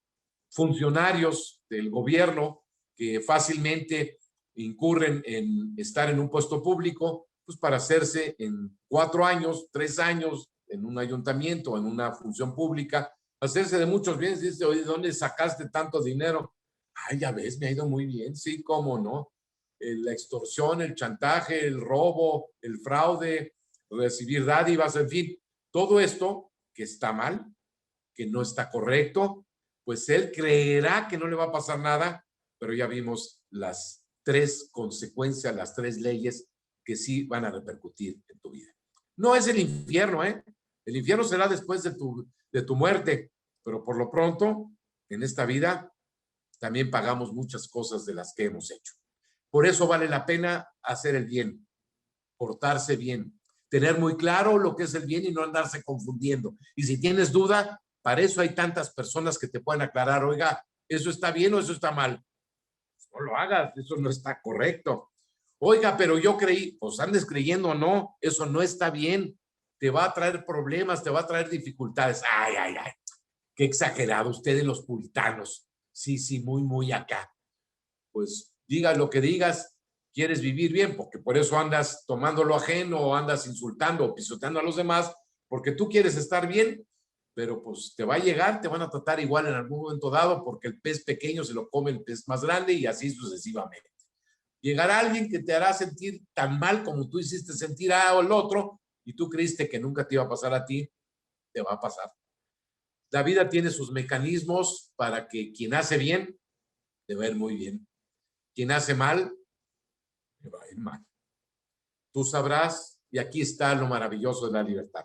funcionarios del gobierno que fácilmente incurren en estar en un puesto público, pues para hacerse en 4 años, 3 años, en un ayuntamiento, en una función pública, hacerse de muchos bienes. Dice, oye, ¿dónde sacaste tanto dinero? Ay, ya ves, me ha ido muy bien. Sí, cómo no. La extorsión, el chantaje, el robo, el fraude, recibir dádivas, en fin, todo esto que está mal, que no está correcto, pues él creerá que no le va a pasar nada, pero ya vimos las 3 consecuencias, las 3 leyes que sí van a repercutir en tu vida. No es el infierno, ¿eh? El infierno será después de tu muerte, pero por lo pronto, en esta vida, también pagamos muchas cosas de las que hemos hecho. Por eso vale la pena hacer el bien, portarse bien, tener muy claro lo que es el bien y no andarse confundiendo. Y si tienes duda, para eso hay tantas personas que te pueden aclarar, oiga, ¿eso está bien o eso está mal? Pues no lo hagas, eso no está correcto. Oiga, pero yo creí, pues andes creyendo o no, eso no está bien, te va a traer problemas, te va a traer dificultades. Ay, ay, ay, qué exagerado ustedes los puritanos. Sí, sí, muy, muy acá. Pues digas lo que digas, quieres vivir bien, porque por eso andas tomando lo ajeno o andas insultando o pisoteando a los demás, porque tú quieres estar bien, pero pues te va a llegar, te van a tratar igual en algún momento dado, porque el pez pequeño se lo come el pez más grande y así sucesivamente. Llegará alguien que te hará sentir tan mal como tú hiciste sentir a el otro y tú creíste que nunca te iba a pasar a ti, te va a pasar. La vida tiene sus mecanismos para que quien hace bien, te va a ir muy bien. Quien hace mal, le va a ir mal. Tú sabrás, y aquí está lo maravilloso de la libertad.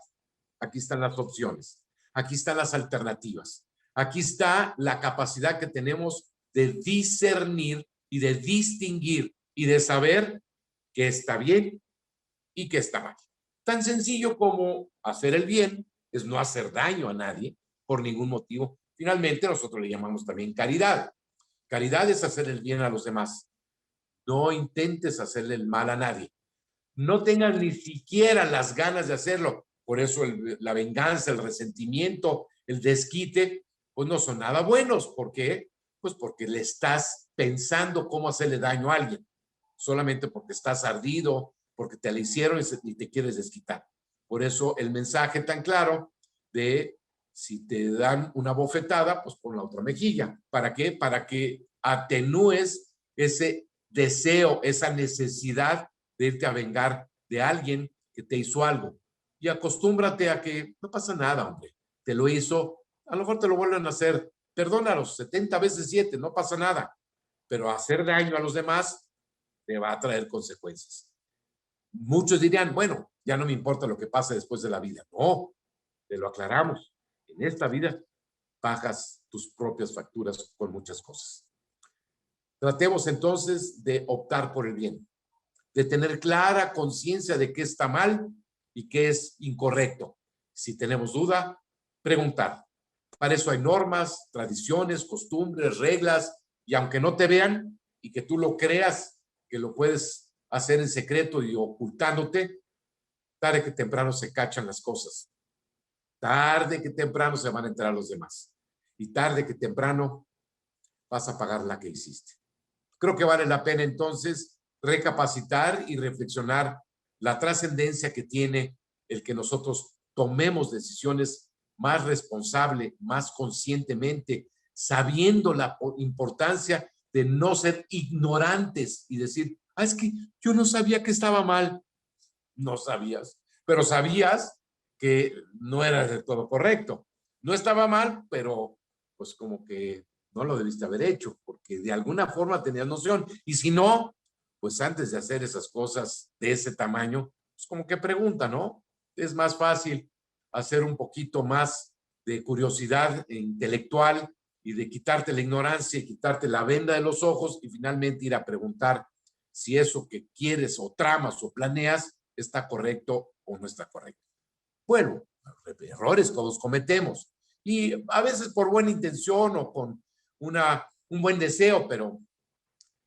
Aquí están las opciones. Aquí están las alternativas. Aquí está la capacidad que tenemos de discernir y de distinguir y de saber qué está bien y qué está mal. Tan sencillo como hacer el bien es no hacer daño a nadie por ningún motivo. Finalmente, nosotros le llamamos también caridad. Caridad es hacer el bien a los demás. No intentes hacerle el mal a nadie. No tengas ni siquiera las ganas de hacerlo. Por eso la venganza, el resentimiento, el desquite, pues no son nada buenos. ¿Por qué? Pues porque le estás pensando cómo hacerle daño a alguien. Solamente porque estás ardido, porque te la hicieron y te quieres desquitar. Por eso el mensaje tan claro de si te dan una bofetada, pues pon la otra mejilla. ¿Para qué? Para que atenúes ese deseo, esa necesidad de irte a vengar de alguien que te hizo algo. Y acostúmbrate a que no pasa nada, hombre. Te lo hizo, a lo mejor te lo vuelven a hacer. Perdónalos, 70 veces 7, no pasa nada. Pero hacer daño a los demás te va a traer consecuencias. Muchos dirían, bueno, ya no me importa lo que pase después de la vida. No, te lo aclaramos. En esta vida pagas tus propias facturas con muchas cosas. Tratemos entonces de optar por el bien, de tener clara conciencia de qué está mal y qué es incorrecto. Si tenemos duda, preguntar. Para eso hay normas, tradiciones, costumbres, reglas, y aunque no te vean y que tú lo creas, que lo puedes hacer en secreto y ocultándote, tarde que temprano se cachan las cosas. Tarde que temprano se van a enterar los demás. Y tarde que temprano vas a pagar la que hiciste. Creo que vale la pena entonces recapacitar y reflexionar la trascendencia que tiene el que nosotros tomemos decisiones más responsable, más conscientemente, sabiendo la importancia de no ser ignorantes y decir, es que yo no sabía que estaba mal. No sabías, pero sabías que no era del todo correcto. No estaba mal, pero pues como que no lo debiste haber hecho, porque de alguna forma tenías noción. Y si no, pues antes de hacer esas cosas de ese tamaño, pues como que pregunta, ¿no? Es más fácil hacer un poquito más de curiosidad intelectual y de quitarte la ignorancia y quitarte la venda de los ojos y finalmente ir a preguntar si eso que quieres o tramas o planeas está correcto o no está correcto. Bueno, errores todos cometemos y a veces por buena intención o con un buen deseo, pero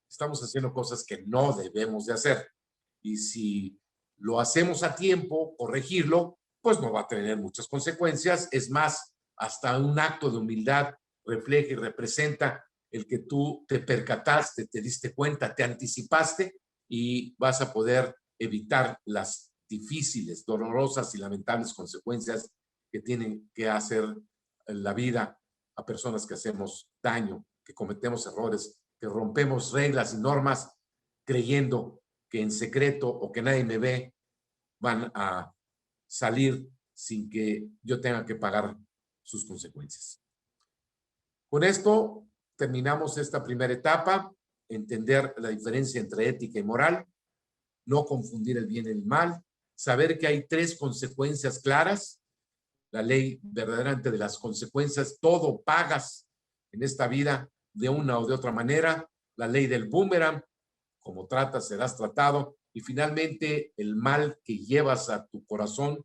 estamos haciendo cosas que no debemos de hacer. Y si lo hacemos a tiempo, corregirlo, pues no va a tener muchas consecuencias. Es más, hasta un acto de humildad refleja y representa el que tú te percataste, te diste cuenta, te anticipaste y vas a poder evitar las difíciles, dolorosas y lamentables consecuencias que tienen que hacer la vida a personas que hacemos daño, que cometemos errores, que rompemos reglas y normas creyendo que en secreto o que nadie me ve van a salir sin que yo tenga que pagar sus consecuencias. Con esto terminamos esta primera etapa, entender la diferencia entre ética y moral, no confundir el bien y el mal, saber que hay tres consecuencias claras, la ley verdaderamente de las consecuencias, todo pagas en esta vida de una o de otra manera, la ley del boomerang, como tratas serás tratado, y finalmente el mal que llevas a tu corazón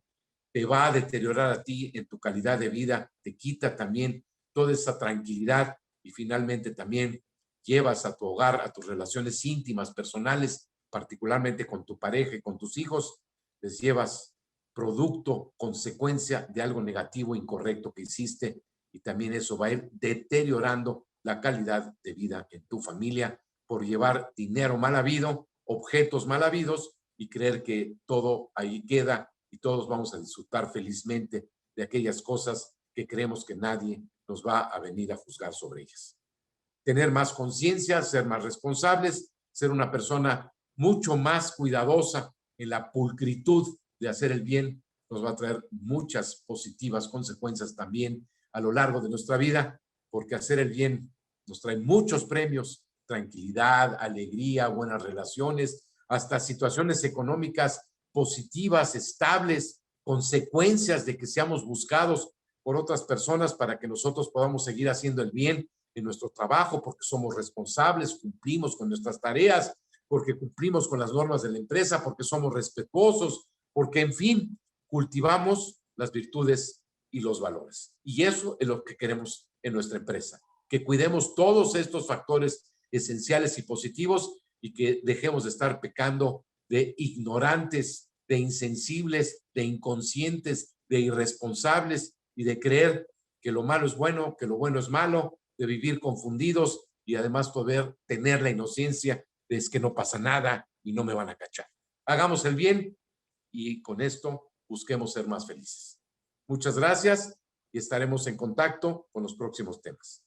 te va a deteriorar a ti en tu calidad de vida, te quita también toda esa tranquilidad y finalmente también llevas a tu hogar, a tus relaciones íntimas, personales, particularmente con tu pareja y con tus hijos, les llevas producto, consecuencia de algo negativo, incorrecto que hiciste y también eso va a ir deteriorando la calidad de vida en tu familia por llevar dinero mal habido, objetos mal habidos y creer que todo ahí queda y todos vamos a disfrutar felizmente de aquellas cosas que creemos que nadie nos va a venir a juzgar sobre ellas. Tener más conciencia, ser más responsables, ser una persona mucho más cuidadosa en la pulcritud de hacer el bien, nos va a traer muchas positivas consecuencias también a lo largo de nuestra vida, porque hacer el bien nos trae muchos premios, tranquilidad, alegría, buenas relaciones, hasta situaciones económicas positivas, estables, consecuencias de que seamos buscados por otras personas para que nosotros podamos seguir haciendo el bien en nuestro trabajo, porque somos responsables, cumplimos con nuestras tareas, porque cumplimos con las normas de la empresa, porque somos respetuosos, porque, en fin, cultivamos las virtudes y los valores. Y eso es lo que queremos en nuestra empresa, que cuidemos todos estos factores esenciales y positivos y que dejemos de estar pecando de ignorantes, de insensibles, de inconscientes, de irresponsables y de creer que lo malo es bueno, que lo bueno es malo, de vivir confundidos y además poder tener la inocencia de es que no pasa nada y no me van a cachar. Hagamos el bien y con esto busquemos ser más felices. Muchas gracias y estaremos en contacto con los próximos temas.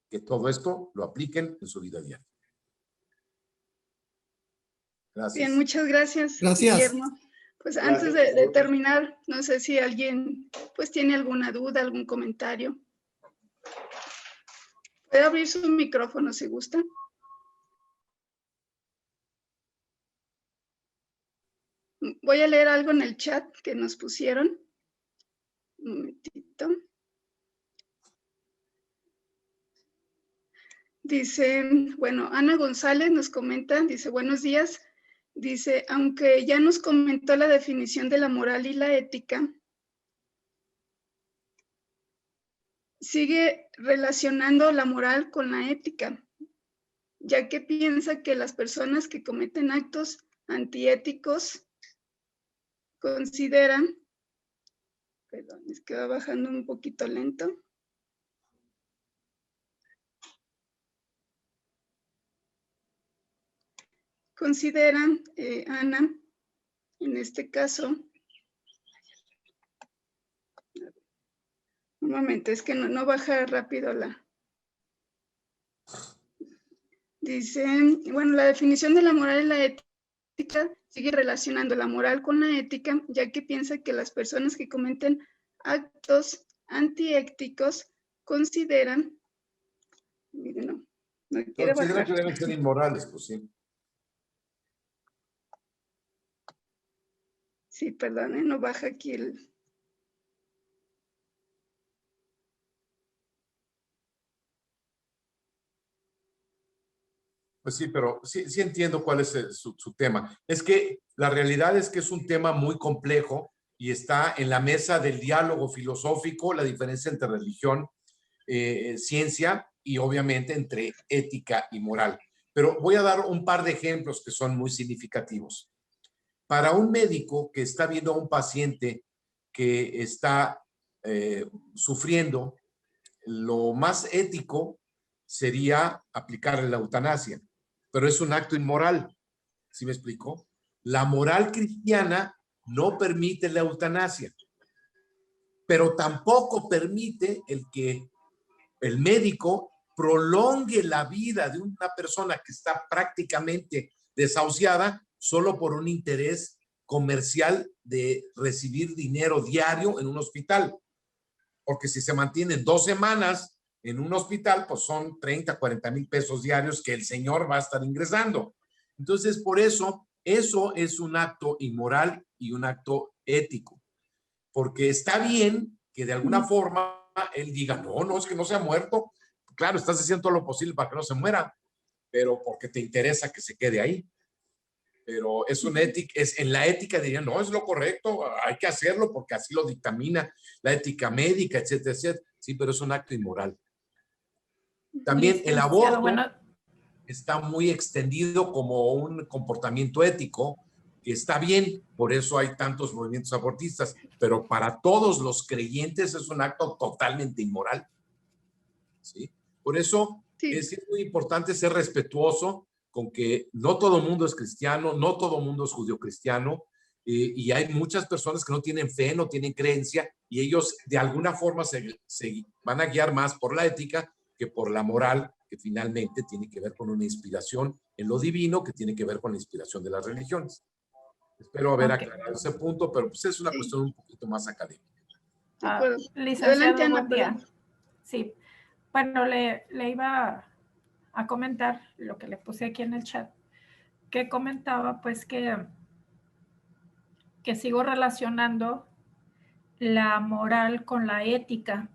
Que todo esto lo apliquen en su vida diaria. Gracias. Bien, muchas gracias, Gracias. Guillermo. Pues antes de terminar, no sé si alguien pues tiene alguna duda, algún comentario. Puede abrir su micrófono si gusta. Voy a leer algo en el chat que nos pusieron. Un momentito. Dice, bueno, Ana González nos comenta, dice, buenos días. Dice, aunque ya nos comentó la definición de la moral y la ética, sigue relacionando la moral con la ética, ya que piensa que las personas que cometen actos antiéticos consideran, perdón, es que va bajando un poquito lento. Consideran, Ana, en este caso, un momento, es que no baja rápido la... Dice, bueno, la definición de la moral y la ética sigue relacionando la moral con la ética, ya que piensa que las personas que cometen actos antiéticos consideran, miren, no quiere Considera bajar. que deben ser inmorales, pues sí. Sí, perdón, no baja aquí el... Pues sí, pero sí entiendo cuál es su tema. Es que la realidad es que es un tema muy complejo y está en la mesa del diálogo filosófico, la diferencia entre religión, ciencia y obviamente entre ética y moral. Pero voy a dar un par de ejemplos que son muy significativos. Para un médico que está viendo a un paciente que está sufriendo, lo más ético sería aplicarle la eutanasia, pero es un acto inmoral. ¿Sí me explico? La moral cristiana no permite la eutanasia, pero tampoco permite el que el médico prolongue la vida de una persona que está prácticamente desahuciada solo por un interés comercial de recibir dinero diario en un hospital. Porque si se mantienen 2 semanas en un hospital, pues son 30, 40 mil pesos diarios que el señor va a estar ingresando. Entonces, por eso es un acto inmoral y un acto ético. Porque está bien que de alguna forma él diga, no, es que no se ha muerto. Claro, estás haciendo todo lo posible para que no se muera, pero porque te interesa que se quede ahí. Pero es una ética, en la ética dirían, no, es lo correcto, hay que hacerlo porque así lo dictamina la ética médica, etcétera, etcétera. Sí, pero es un acto inmoral. También el aborto está muy extendido como un comportamiento ético que está bien, por eso hay tantos movimientos abortistas, pero para todos los creyentes es un acto totalmente inmoral. ¿Sí? Por eso Sí. es muy importante ser respetuoso con que no todo el mundo es cristiano, no todo el mundo es judío cristiano, y hay muchas personas que no tienen fe, no tienen creencia, y ellos de alguna forma se van a guiar más por la ética que por la moral, que finalmente tiene que ver con una inspiración en lo divino, que tiene que ver con la inspiración de las religiones. Espero haber aclarado ese punto, pero pues es una cuestión un poquito más académica. Adelante, Ana, buen día. Sí, bueno, le iba a comentar lo que le puse aquí en el chat, que comentaba pues que sigo relacionando la moral con la ética.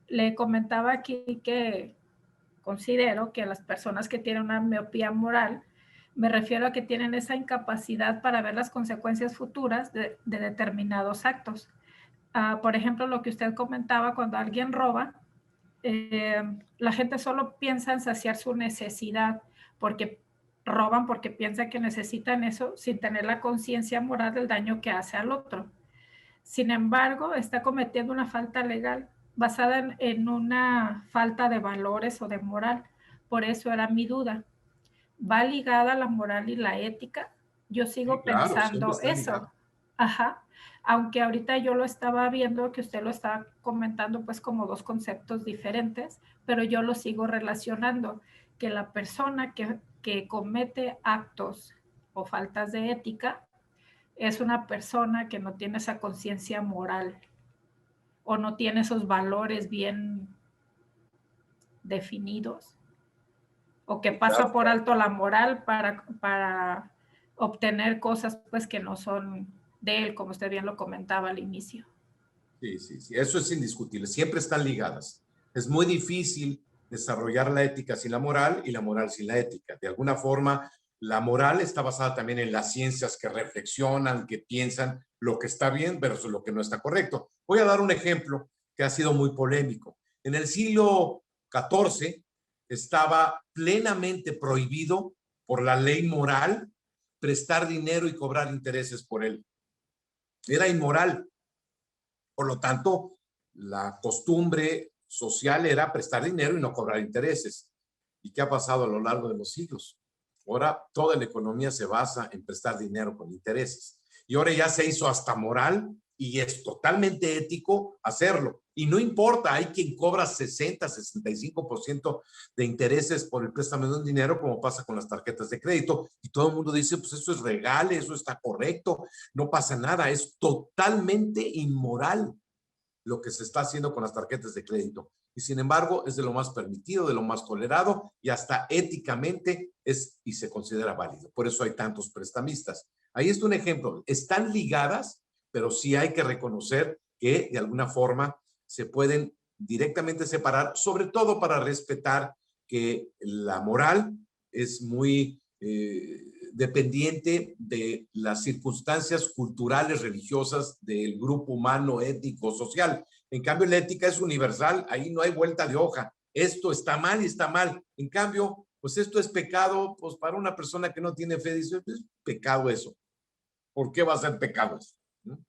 Le comentaba aquí que considero que las personas que tienen una miopía moral, me refiero a que tienen esa incapacidad para ver las consecuencias futuras de determinados actos. Por ejemplo, lo que usted comentaba, cuando alguien roba, la gente solo piensa en saciar su necesidad porque roban porque piensan que necesitan eso sin tener la conciencia moral del daño que hace al otro. Sin embargo, está cometiendo una falta legal basada en una falta de valores o de moral. Por eso era mi duda. ¿Va ligada la moral y la ética? Yo sigo pensando eso. Ajá. Aunque ahorita yo lo estaba viendo, que usted lo estaba comentando pues como dos conceptos diferentes, pero yo lo sigo relacionando, que la persona que comete actos o faltas de ética es una persona que no tiene esa conciencia moral o no tiene esos valores bien definidos o que pasa por alto la moral para obtener cosas pues que no son de él, como usted bien lo comentaba al inicio. Sí, eso es indiscutible, siempre están ligadas. Es muy difícil desarrollar la ética sin la moral y la moral sin la ética. De alguna forma, la moral está basada también en las ciencias que reflexionan, que piensan lo que está bien versus lo que no está correcto. Voy a dar un ejemplo que ha sido muy polémico. En el siglo XIV estaba plenamente prohibido por la ley moral prestar dinero y cobrar intereses por él. era inmoral. Por lo tanto, la costumbre social era prestar dinero y no cobrar intereses. ¿Y qué ha pasado a lo largo de los siglos? Ahora toda la economía se basa en prestar dinero con intereses. Y ahora ya se hizo hasta moral y es totalmente ético hacerlo. Y no importa, hay quien cobra 60, 65% de intereses por el préstamo de un dinero, como pasa con las tarjetas de crédito. Y todo el mundo dice, pues eso es legal, eso está correcto, no pasa nada. Es totalmente inmoral lo que se está haciendo con las tarjetas de crédito. Y sin embargo, es de lo más permitido, de lo más tolerado y hasta éticamente es y se considera válido. Por eso hay tantos prestamistas. Ahí está un ejemplo. Están ligadas, pero sí hay que reconocer que de alguna forma se pueden directamente separar, sobre todo para respetar que la moral es muy dependiente de las circunstancias culturales, religiosas del grupo humano, étnico, social. En cambio, la ética es universal, ahí no hay vuelta de hoja. Esto está mal y está mal. En cambio, pues esto es pecado, pues para una persona que no tiene fe, dice, es pecado eso. ¿Por qué va a ser pecado eso? ¿No?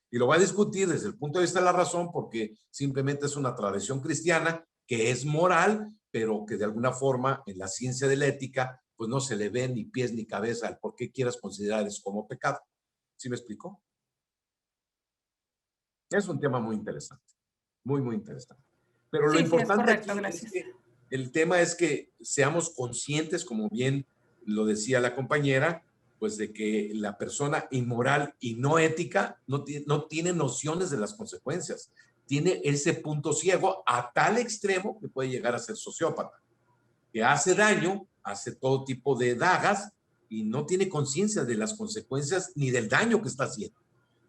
Y lo va a discutir desde el punto de vista de la razón, porque simplemente es una tradición cristiana que es moral, pero que de alguna forma en la ciencia de la ética, pues no se le ve ni pies ni cabeza al por qué quieras considerar eso como pecado. ¿Sí me explico? Es un tema muy interesante, muy, muy interesante. Pero lo Sí, sí, es importante correcto, aquí gracias. es que el tema es que seamos conscientes, como bien lo decía la compañera, pues de que la persona inmoral y no ética no tiene nociones de las consecuencias. Tiene ese punto ciego a tal extremo que puede llegar a ser sociópata, que hace daño, hace todo tipo de dagas y no tiene conciencia de las consecuencias ni del daño que está haciendo.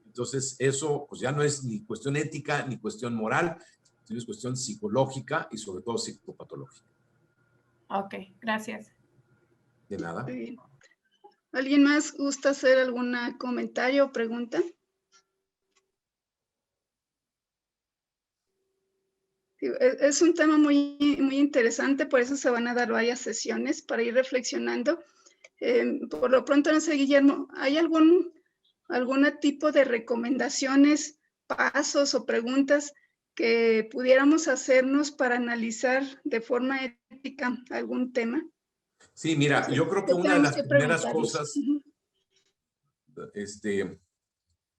Entonces, eso pues ya no es ni cuestión ética ni cuestión moral, sino es cuestión psicológica y sobre todo psicopatológica. Ok, gracias. De nada. Sí. ¿Alguien más gusta hacer algún comentario o pregunta? Es un tema muy, muy interesante, por eso se van a dar varias sesiones para ir reflexionando. Por lo pronto, no sé, Guillermo, ¿hay algún tipo de recomendaciones, pasos o preguntas que pudiéramos hacernos para analizar de forma ética algún tema? Sí, mira, Sí, yo creo que ¿qué una de tenemos las que primeras preguntarnos? cosas,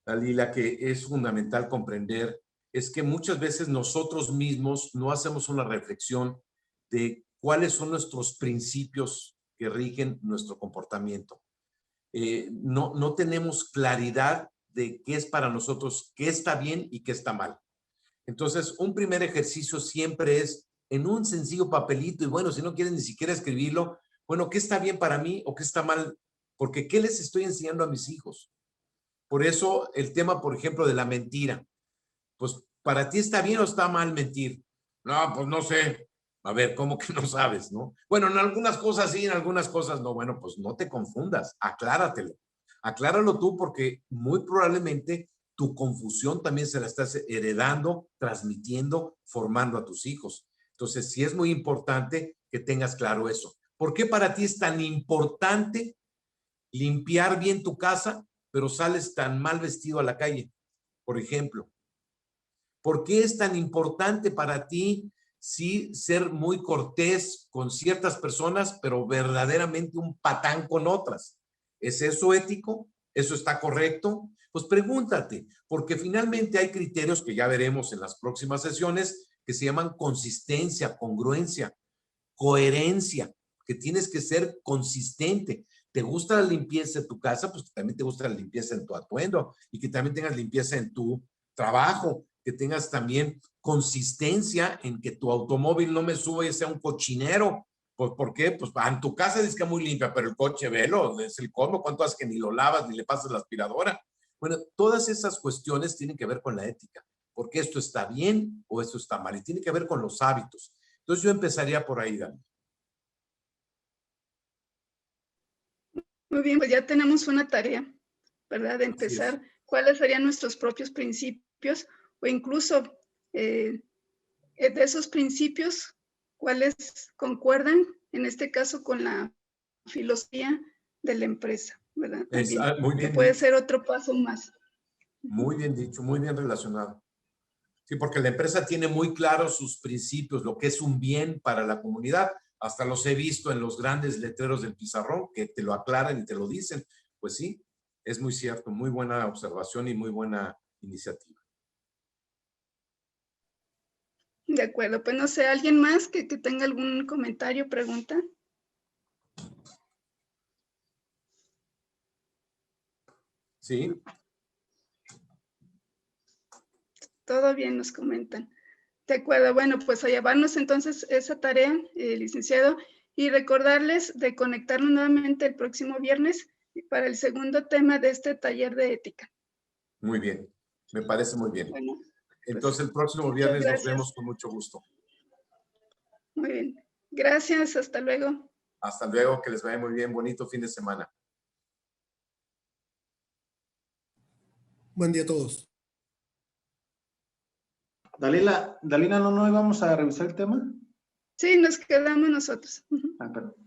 Dalila, que es fundamental comprender es que muchas veces nosotros mismos no hacemos una reflexión de cuáles son nuestros principios que rigen nuestro comportamiento. No tenemos claridad de qué es para nosotros, qué está bien y qué está mal. Entonces, un primer ejercicio siempre es en un sencillo papelito, y bueno, si no quieren ni siquiera escribirlo, bueno, ¿qué está bien para mí o qué está mal? Porque ¿qué les estoy enseñando a mis hijos? Por eso el tema, por ejemplo, de la mentira. Pues, ¿para ti está bien o está mal mentir? No, pues no sé. A ver, ¿cómo que no sabes, no? Bueno, en algunas cosas sí, en algunas cosas no. Bueno, pues no te confundas, acláratelo. Acláralo tú porque muy probablemente tu confusión también se la estás heredando, transmitiendo, formando a tus hijos. Entonces, sí es muy importante que tengas claro eso. ¿Por qué para ti es tan importante limpiar bien tu casa, pero sales tan mal vestido a la calle? Por ejemplo, ¿por qué es tan importante para ti sí ser muy cortés con ciertas personas, pero verdaderamente un patán con otras? ¿Es eso ético? ¿Eso está correcto? Pues pregúntate, porque finalmente hay criterios que ya veremos en las próximas sesiones que se llaman consistencia, congruencia, coherencia, que tienes que ser consistente. ¿Te gusta la limpieza de tu casa? Pues que también te gusta la limpieza en tu atuendo y que también tengas limpieza en tu trabajo, que tengas también consistencia en que tu automóvil no me sube y sea un cochinero. Pues, ¿por qué? Pues en tu casa dices que es muy limpia, pero el coche, velo, es el colmo. ¿Cuánto haces que ni lo lavas ni le pasas la aspiradora? Bueno, todas esas cuestiones tienen que ver con la ética, porque esto está bien o esto está mal, y tiene que ver con los hábitos. Entonces yo empezaría por ahí, Dani. Muy bien, pues ya tenemos una tarea, ¿verdad? De empezar cuáles serían nuestros propios principios o incluso de esos principios, cuáles concuerdan, en este caso, con la filosofía de la empresa, ¿verdad? También, Muy que bien puede dicho. ser otro paso más. Muy bien dicho, muy bien relacionado. Sí, porque la empresa tiene muy claros sus principios, lo que es un bien para la comunidad. Hasta los he visto en los grandes letreros del pizarrón que te lo aclaran y te lo dicen. Pues sí, es muy cierto, muy buena observación y muy buena iniciativa. De acuerdo, pues no sé, ¿alguien más que tenga algún comentario, pregunta? Sí. Todo bien, nos comentan. De acuerdo, bueno, pues a llevarnos entonces esa tarea, licenciado, y recordarles de conectarnos nuevamente el próximo viernes para el segundo tema de este taller de ética. Muy bien, me parece muy bien. Bueno, Entonces pues, el próximo muchas viernes nos gracias. vemos con mucho gusto. Muy bien. Gracias, hasta luego. Hasta luego, que les vaya muy bien, bonito fin de semana. Buen día a todos. Dalila, ¿no íbamos a revisar el tema? Sí, nos quedamos nosotros. Ah, perdón.